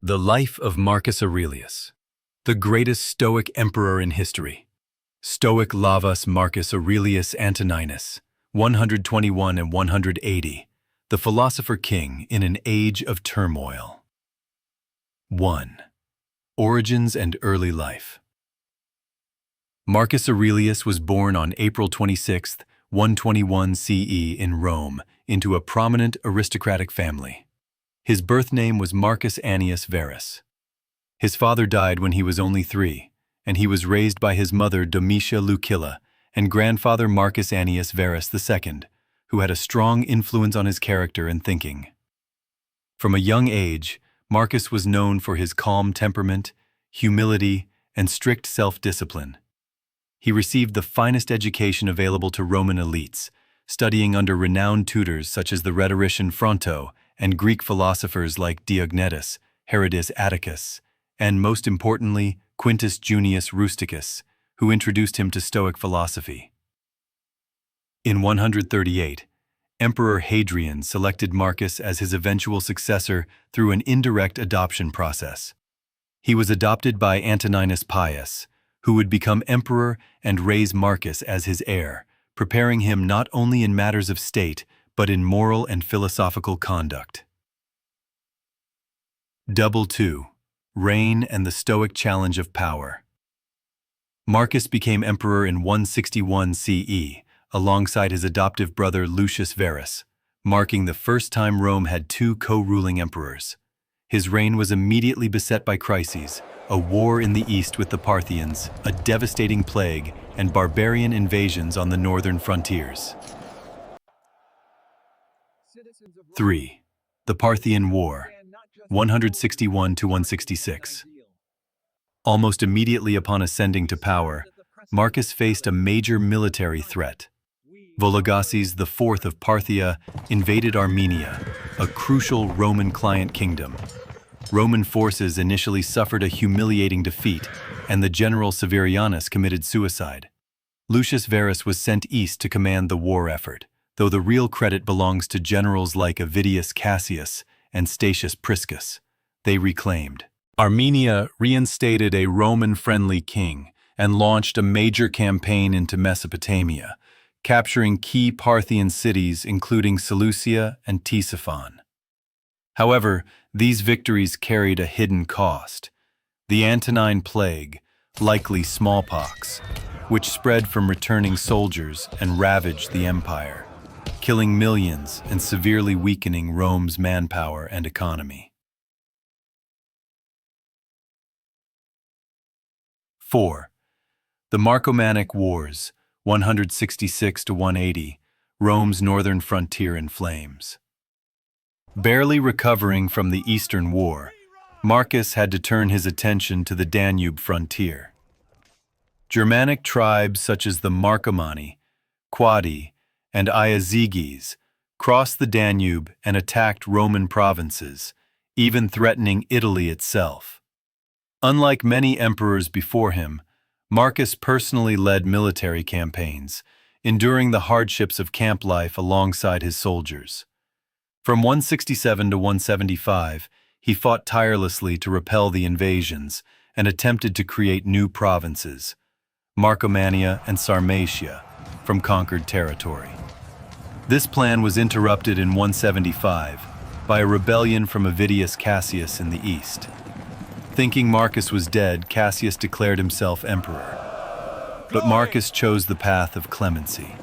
The life of Marcus Aurelius, the greatest Stoic emperor in history. Stoic Lavus Marcus Aurelius Antoninus, 121 and 180, the philosopher king in an age of turmoil. 1. Origins and early life. Marcus Aurelius was born on April 26, 121 CE in Rome, into a prominent aristocratic family. His birth name was Marcus Annius Verus. His father died when he was only 3, and he was raised by his mother Domitia Lucilla and grandfather Marcus Annius Verus II, who had a strong influence on his character and thinking. From a young age, Marcus was known for his calm temperament, humility, and strict self-discipline. He received the finest education available to Roman elites, studying under renowned tutors such as the rhetorician Fronto and Greek philosophers like Diognetus, Herodes Atticus, and most importantly, Quintus Junius Rusticus, who introduced him to Stoic philosophy. In 138, Emperor Hadrian selected Marcus as his eventual successor through an indirect adoption process. He was adopted by Antoninus Pius, who would become emperor and raise Marcus as his heir, preparing him not only in matters of state, but in moral and philosophical conduct. 2. Reign and the Stoic challenge of power. Marcus became emperor in 161 CE, alongside his adoptive brother Lucius Verus, marking the first time Rome had 2 co-ruling emperors. His reign was immediately beset by crises, a war in the east with the Parthians, a devastating plague, and barbarian invasions on the northern frontiers. 3. The Parthian War, 161 to 166. Almost immediately upon ascending to power, Marcus faced a major military threat. Vologases IV of Parthia invaded Armenia, a crucial Roman client kingdom. Roman forces initially suffered a humiliating defeat, and the general Severianus committed suicide. Lucius Verus was sent east to command the war effort, though the real credit belongs to generals like Avidius Cassius and Statius Priscus. They reclaimed. Armenia reinstated a Roman-friendly king and launched a major campaign into Mesopotamia, capturing key Parthian cities including Seleucia and Ctesiphon. However, these victories carried a hidden cost: the Antonine Plague, likely smallpox, which spread from returning soldiers and ravaged the empire, killing millions and severely weakening Rome's manpower and economy. 4. The Marcomannic Wars, 166 to 180, Rome's northern frontier in flames. Barely recovering from the Eastern War, Marcus had to turn his attention to the Danube frontier. Germanic tribes such as the Marcomanni, Quadi, and Iazyges crossed the Danube and attacked Roman provinces, even threatening Italy itself. Unlike many emperors before him, Marcus personally led military campaigns, enduring the hardships of camp life alongside his soldiers. From 167 to 175, he fought tirelessly to repel the invasions and attempted to create new provinces, Marcomannia and Sarmatia, from conquered territory. This plan was interrupted in 175 by a rebellion from Avidius Cassius in the east. Thinking Marcus was dead, Cassius declared himself emperor. But Marcus chose the path of clemency,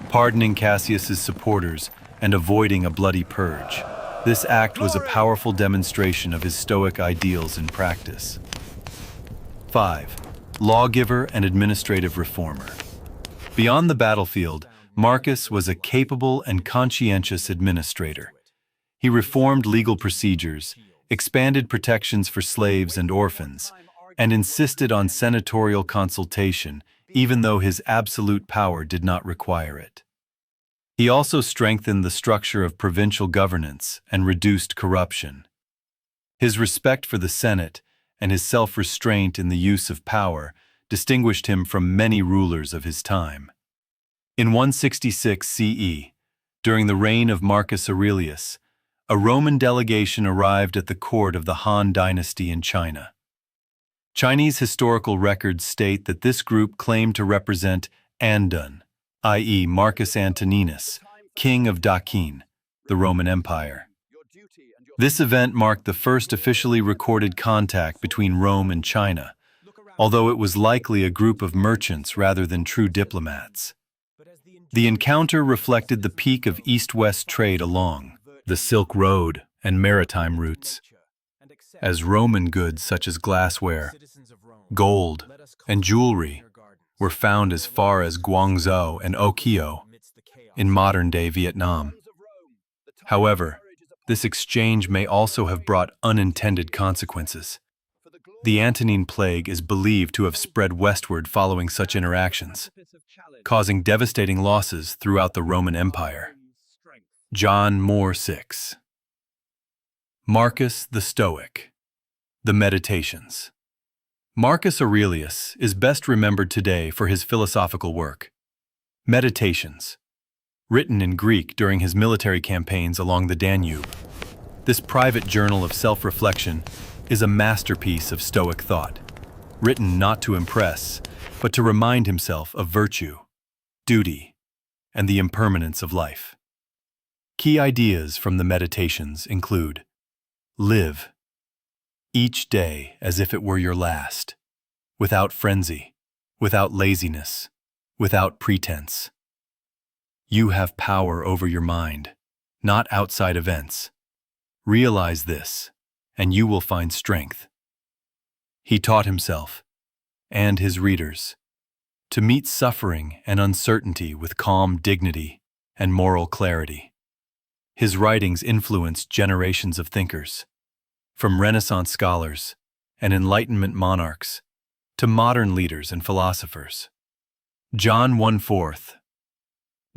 pardoning Cassius's supporters and avoiding a bloody purge. This act was a powerful demonstration of his Stoic ideals in practice. 5. Lawgiver and administrative reformer. Beyond the battlefield, Marcus was a capable and conscientious administrator. He reformed legal procedures, expanded protections for slaves and orphans, and insisted on senatorial consultation, even though his absolute power did not require it. He also strengthened the structure of provincial governance and reduced corruption. His respect for the Senate and his self-restraint in the use of power distinguished him from many rulers of his time. In 166 CE, during the reign of Marcus Aurelius, A Roman delegation arrived at the court of the Han Dynasty in China. Chinese historical records state that this group claimed to represent Andun, i.e. Marcus Antoninus, king of Dakin, the Roman Empire. This event marked the first officially recorded contact between Rome and China, although it was likely a group of merchants rather than true diplomats. The encounter reflected the peak of east-west trade along the Silk Road and maritime routes, as Roman goods such as glassware, gold, and jewelry were found as far as Guangzhou and Okio in modern-day Vietnam. However, this exchange may also have brought unintended consequences. The Antonine Plague is believed to have spread westward following such interactions, causing devastating losses throughout the Roman Empire. John Moore 6. Marcus the Stoic. The Meditations. Marcus Aurelius is best remembered today for his philosophical work, Meditations, written in Greek during his military campaigns along the Danube. This private journal of self-reflection is a masterpiece of Stoic thought, written not to impress, but to remind himself of virtue, duty, and the impermanence of life. Key ideas from the Meditations include: live each day as if it were your last, without frenzy, without laziness, without pretense. You have power over your mind, not outside events. Realize this, and you will find strength. He taught himself, and his readers, to meet suffering and uncertainty with calm dignity and moral clarity. His writings influenced generations of thinkers, from Renaissance scholars and Enlightenment monarchs to modern leaders and philosophers. John 1/4.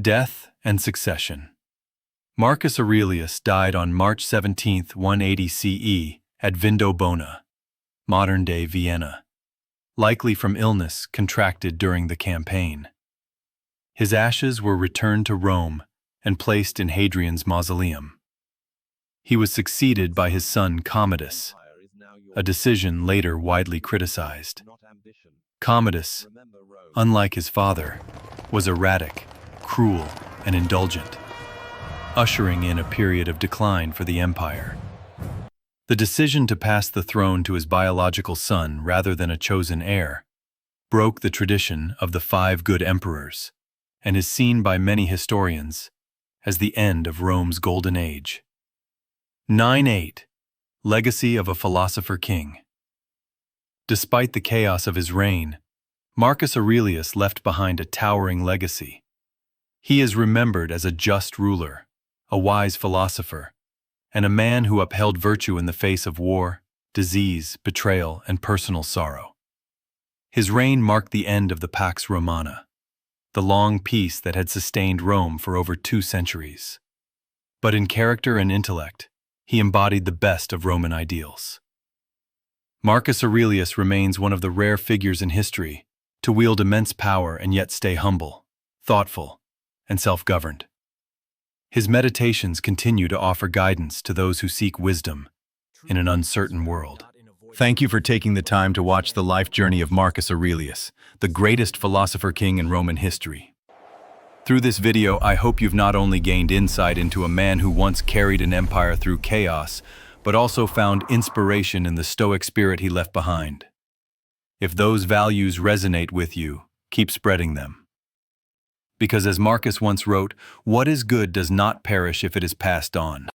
Death and Succession. Marcus Aurelius died on March 17, 180 CE, at Vindobona, modern-day Vienna, likely from illness contracted during the campaign. His ashes were returned to Rome and placed in Hadrian's mausoleum. He was succeeded by his son Commodus, a decision later widely criticized. Commodus, unlike his father, was erratic, cruel, and indulgent, ushering in a period of decline for the empire. The decision to pass the throne to his biological son rather than a chosen heir broke the tradition of the 5 good emperors and is seen by many historians as the end of Rome's golden age. 9-8. Legacy of a Philosopher King. Despite the chaos of his reign, Marcus Aurelius left behind a towering legacy. He is remembered as a just ruler, a wise philosopher, and a man who upheld virtue in the face of war, disease, betrayal, and personal sorrow. His reign marked the end of the Pax Romana, the long peace that had sustained Rome for over 2 centuries. But in character and intellect, he embodied the best of Roman ideals. Marcus Aurelius remains one of the rare figures in history to wield immense power and yet stay humble, thoughtful, and self-governed. His meditations continue to offer guidance to those who seek wisdom in an uncertain world. Thank you for taking the time to watch the life journey of Marcus Aurelius, the greatest philosopher king in Roman history. Through this video, I hope you've not only gained insight into a man who once carried an empire through chaos, but also found inspiration in the Stoic spirit he left behind. If those values resonate with you, keep spreading them. Because as Marcus once wrote, what is good does not perish if it is passed on.